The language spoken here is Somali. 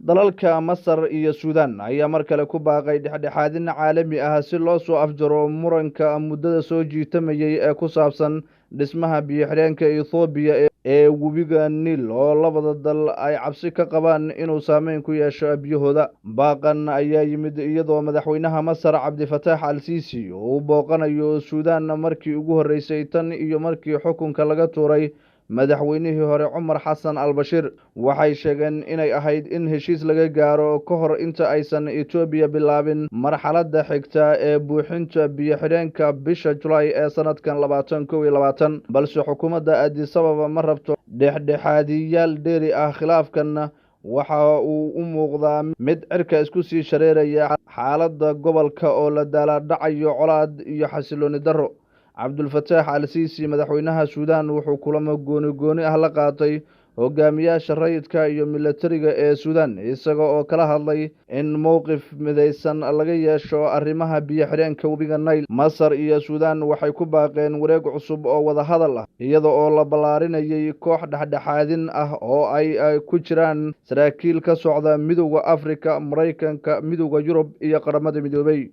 dalalka Masar iyo Suudaan ayaa mar kale ku baaqay dhexdhexaadin caalami ah si loo soo afjaro muranka muddada soo jiitamayay ee ku saabsan dhismaha biyo-xidheenka Itoobiya ee webiga Niil oo labada dal ay cabsi ka qabaan inuu saameyn ku yeesho biyahooda. Baaqan ayaa yimid iyadoo madaxweynaha Masar Cabdi Fataax al-Siisi uu booqanayo Suudaan markii ugu horeysay tan iyo markii xukunka laga tuuray madaxweynihii hore Cumar Xasan al-Bashir. Waxay sheegeen inay ahayd in heshiis laga gaaro ka hor inta aysan Itoobiya bilaabin marxaladda xigta ee buuxinta biyo-xidheenka bisha Julaay ee sanadkan 2021, balse xukuumadda Addis Ababa ma rabto dhexdhexaadiyayaal dheeri ah. Khilaafkan waxa uu u muuqdaa mid cirka isku sii shareeraya xaaladda gobolka oo la daalaa-dhacayo colaad iyo xasilooni darro. Cabdulfataax al-Siisi madaxweynaha Suudaan wuxuu kulamo gooni ah la qaatay hogaamiyaasha rayidka iyo militariga ee Suudaan, isaga oo kala hadlay in mowqif midaysan laga yeesho arrimaha biyo-xidheenka webiga Nile. Masar iyo Suudaan waxay ku baaqeen wareeg cusub oo wada hadal ah, iyada oo la ballaarinayay koox dhexdhexaadin ah oo ay ku jiraan saraakiil ka socda Midowga Afrika, Maraykanka, Midowga Yurub iyo Qaramada Midoobay.